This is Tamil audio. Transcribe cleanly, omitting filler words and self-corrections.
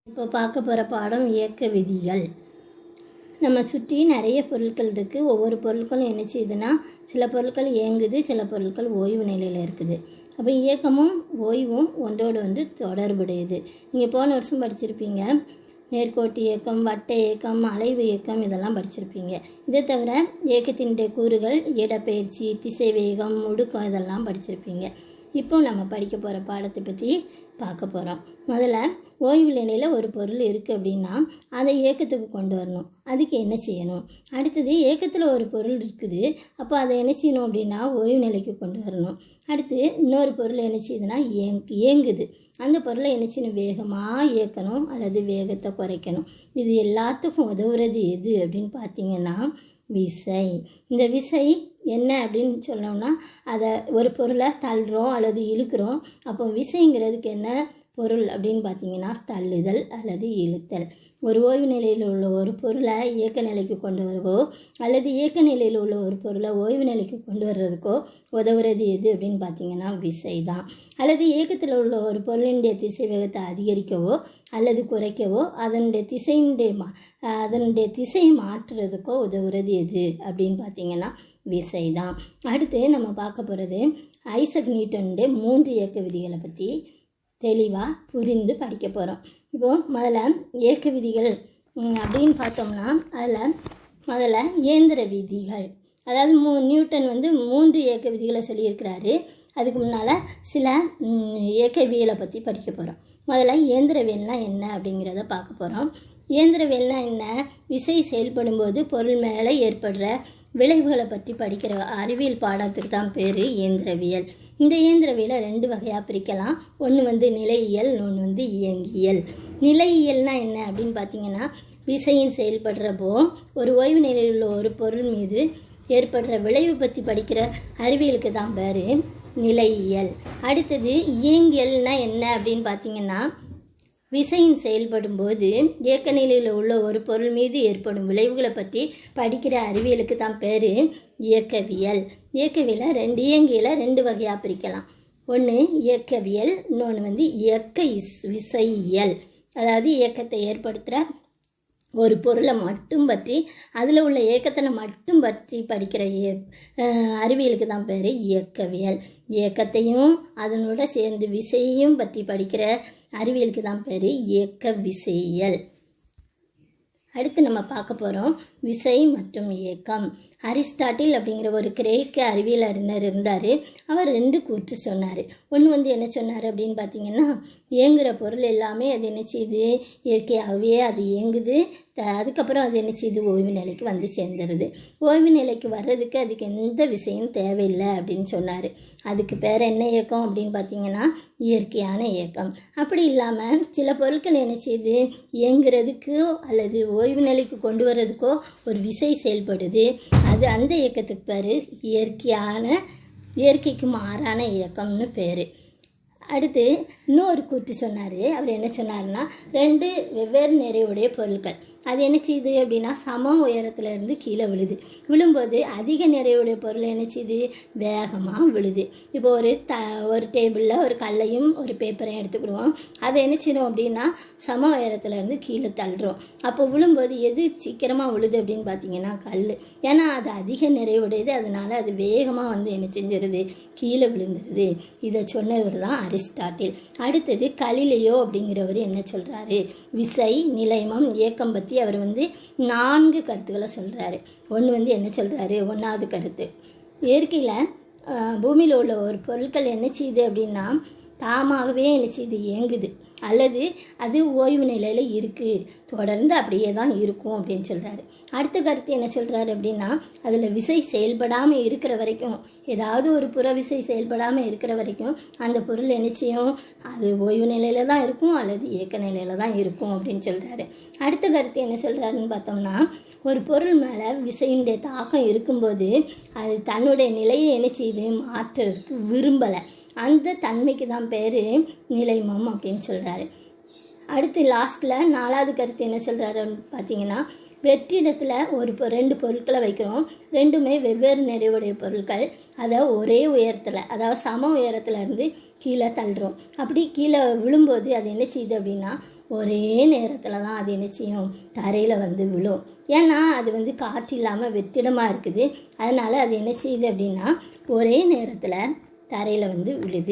இப்போ பார்க்க போகிற பாடம் இயக்க விதிகள். நம்ம சுற்றி நிறைய பொருட்கள் இருக்குது. ஒவ்வொரு பொருட்களும் என்ன செய்யுதுன்னா, சில பொருட்கள் இயங்குது, சில பொருட்கள் ஓய்வு நிலையில் இருக்குது. அப்போ இயக்கமும் ஓய்வும் ஒன்றோடு தொடர்புடையது. நீங்கள் போன வருஷம் படிச்சிருப்பீங்க, நேர்கோட்டு இயக்கம், வட்ட இயக்கம், அலைவு இயக்கம், இதெல்லாம் படிச்சிருப்பீங்க. இதை தவிர இயக்கத்தினுடைய கூறுகள் இடப்பெயர்ச்சி, திசை வேகம், முடுக்கம், இதெல்லாம் படிச்சிருப்பீங்க. இப்போ நம்ம படிக்க போகிற பாடத்தை பற்றி பார்க்க போகிறோம். முதல்ல ஓய்வு நிலையில் ஒரு பொருள் இருக்குது அப்படின்னா அதை இயக்கத்துக்கு கொண்டு வரணும். அதுக்கு என்ன செய்யணும்? அடுத்தது இயக்கத்தில் ஒரு பொருள் இருக்குது, அப்போ அதை என்ன செய்யணும் அப்படின்னா ஓய்வு நிலைக்கு கொண்டு வரணும். அடுத்து இன்னொரு பொருள் என்ன செய்யுதுன்னா இயங்குது, அந்த பொருளை என்ன செய்யணும்? வேகமாக இயக்கணும் அல்லது வேகத்தை குறைக்கணும். இது எல்லாத்துக்கும் உதவுறது எது அப்படின்னு பார்த்தீங்கன்னா விசை. இந்த விசை என்ன அப்படின்னு சொன்னோம்னா, அதை ஒரு பொருளை தள்ளுறோம் அல்லது இழுக்கிறோம். அப்போ விசைங்கிறதுக்கு என்ன பொருள் அப்படின்னு பார்த்தீங்கன்னா தள்ளுதல் அல்லது இழுத்தல். ஒரு ஓய்வு நிலையில் உள்ள ஒரு பொருளை இயக்க நிலைக்கு கொண்டு வரவோ அல்லது இயக்க நிலையில் உள்ள ஒரு பொருளை ஓய்வு நிலைக்கு கொண்டு வர்றதுக்கோ உதவுறது எது அப்படின்னு பார்த்தீங்கன்னா விசை தான். அல்லது இயக்கத்தில் உள்ள ஒரு பொருளினுடைய திசை வேகத்தை அதிகரிக்கவோ அல்லது குறைக்கவோ அதனுடைய திசையை மாற்றுறதுக்கோ உதவுறது எது அப்படின்னு பார்த்தீங்கன்னா விசை தான். அடுத்து நம்ம பார்க்க போகிறது ஐசக் நியூட்டனுடைய 3 இயக்க விதிகளை பற்றி தெளிவாக புரிந்து படிக்க போகிறோம். இப்போது முதல்ல இயக்க விதிகள் அப்படின்னு பார்த்தோம்னா அதில் முதல்ல இயந்திர விதிகள், அதாவது நியூட்டன் 3 இயக்க விதிகளை சொல்லியிருக்கிறாரு. அதுக்கு முன்னால் சில இயக்கவியலை பற்றி படிக்க போகிறோம். முதல்ல இயந்திரவியல்னால் என்ன அப்படிங்கிறத பார்க்க போகிறோம். இயந்திரவியல்னால் என்ன? விசை செயல்படும் போது பொருள் மேலே ஏற்படுற விளைவுகளை பற்றி படிக்கிற அறிவியல் பாடத்துக்கு தான் பேர் இயந்திரவியல். இந்த இயந்திரவியலை 2 வகையாக பிரிக்கலாம். ஒன்று நிலையியல், இன்னொன்று இயங்கியல். நிலையியல்னால் என்ன அப்படின்னு பார்த்தீங்கன்னா, விசையின் செயல்படுறப்போ ஒரு ஓய்வு நிலையில் உள்ள ஒரு பொருள் மீது ஏற்படுற விளைவு பற்றி படிக்கிற அறிவியலுக்கு தான் பேர் நிலையியல். அடுத்தது இயங்கியல்னால் என்ன அப்படின்னு பார்த்தீங்கன்னா, விசையின் செயல்படும் போது இயக்க நிலையில் உள்ள ஒரு பொருள் மீது ஏற்படும் விளைவுகளை பற்றி படிக்கிற அறிவியலுக்கு தான் பேர் இயக்கவியல். இயக்கவியலை இயங்கியலை 2 வகையாக பிரிக்கலாம். ஒன்று இயக்கவியல், இன்னொன்று இயக்க விசையியல். அதாவது இயக்கத்தை ஏற்படுத்துகிற ஒரு பொருளை மட்டும் பற்றி அதில் உள்ள இயக்கத்தை மட்டும் பற்றி படிக்கிற அறிவியலுக்கு தான் பேர் இயக்கவியல். இயக்கத்தையும் அதனோட சேர்ந்து விசையையும் பற்றி படிக்கிற அறிவியலுக்கு தான் பேர் இயக்க விசையியல். அடுத்து நம்ம பார்க்க போகிறோம் விசை மற்றும் இயக்கம். அரிஸ்டாட்டில் அப்படிங்கிற ஒரு கிரேக்க அறிவியல் அறிஞர் இருந்தார். அவர் 2 கூற்று சொன்னார். ஒன்று என்ன சொன்னார் அப்படின்னு பார்த்தீங்கன்னா, இயங்குகிற பொருள் எல்லாமே அது என்ன செய்யுது? இயற்கையாகவே அது இயங்குது. அதுக்கப்புறம் அது என்ன செய்யுது? ஓய்வு நிலைக்கு சேர்ந்துருது. ஓய்வு நிலைக்கு வர்றதுக்கு அதுக்கு எந்த விசையும் தேவையில்லை அப்படின்னு சொன்னார். அதுக்கு பேர் என்ன இயக்கம் அப்படின்னு பார்த்தீங்கன்னா இயற்கையான இயக்கம். அப்படி இல்லாமல் சில பொருட்கள் என்ன செய்யுது? இயங்குறதுக்கோ அல்லது ஓய்வு நிலைக்கு கொண்டு வர்றதுக்கோ ஒரு விசை செயல்படுது. அது அந்த இயக்கத்துக்கு பேர் இயற்கைக்கு மாறான இயக்கம்னு பேர். அடுத்து இன்னொரு கூற்று சொன்னார். அவர் என்ன சொன்னார்னா, 2 வெவ்வேறு நிறைவுடைய பொருட்கள் அது என்ன செய்யுது அப்படின்னா சம உயரத்துலேருந்து கீழே விழும்போது அதிக நிறைவுடைய பொருள் என்ன செய்யுது? வேகமாக விழுது. இப்போ ஒரு டேபிளில் ஒரு கல்லையும் ஒரு பேப்பரையும் எடுத்துக்கிடுவோம். அதை என்ன செய்யணும் அப்படின்னா சம உயரத்துலேருந்து கீழே தள்ளுறோம். அப்போ விழும்போது எது சீக்கிரமாக விழுது அப்படின்னு பார்த்தீங்கன்னா கல். ஏன்னா அது அதிக நிறைவுடையது, அதனால அது வேகமாக என்ன செஞ்சிருது? கீழே விழுந்துருது. இதை சொன்னவர் தான் அரிஸ்டாட்டில். அடுத்தது கலிலியோ அப்படிங்கிறவர் என்ன சொல்கிறாரு? விசை, நிலைமம், இயக்கம் பற்றி அவர் 4 கருத்துக்களை சொல்கிறாரு. ஒன்று என்ன சொல்கிறாரு? 1வது கருத்து, இயற்கையில் பூமியில் உள்ள ஒரு பொருட்கள் என்ன செய்யுது அப்படின்னா தாமாகவே என்ன செய்யுது? இயங்குது அல்லது அது ஓய்வு நிலையில் இருக்குது, தொடர்ந்து அப்படியே தான் இருக்கும் அப்படின்னு சொல்கிறாரு. அடுத்த கருத்து என்ன சொல்கிறாரு அப்படின்னா, அதில் விசை செயல்படாமல் இருக்கிற வரைக்கும், ஏதாவது ஒரு புற விசை செயல்படாமல் இருக்கிற வரைக்கும் அந்த பொருள் என்ன செய்யும்? அது ஓய்வு நிலையில் தான் இருக்கும் அல்லது இயக்க நிலையில் தான் இருக்கும் அப்படின்னு சொல்கிறாரு. அடுத்த கருத்து என்ன சொல்கிறாருன்னு பார்த்தோம்னா, ஒரு பொருள் மேலே விசையினுடைய தாக்கம் இருக்கும்போது அது தன்னுடைய நிலையை என்ன செய்யுது? மாற்றுறதுக்கு விரும்பலை. அந்த தன்மைக்கு தான் பேர் நிலைமம் அப்படின்னு சொல்கிறாரு. அடுத்து லாஸ்ட்டில் 4வது கருத்து என்ன சொல்கிறாருன்னு பார்த்தீங்கன்னா, வெற்றிடத்தில் 2 பொருட்களை வைக்கிறோம். 2மே வெவ்வேறு நிறைவுடைய பொருட்கள். அதை ஒரே உயரத்தில், அதாவது சம உயரத்தில் இருந்து கீழே தள்ளுறோம். அப்படி கீழே விழும்போது அது என்ன செய்யுது அப்படின்னா ஒரே நேரத்தில் தான் அது என்ன செய்யும், தரையில் வந்து விழும். ஏன்னா அது வந்து காற்று இல்லாமல் வெற்றிடமாக இருக்குது. அதனால் அது என்ன செய்யுது அப்படின்னா ஒரே நேரத்தில் தரையில் வந்து விழுது.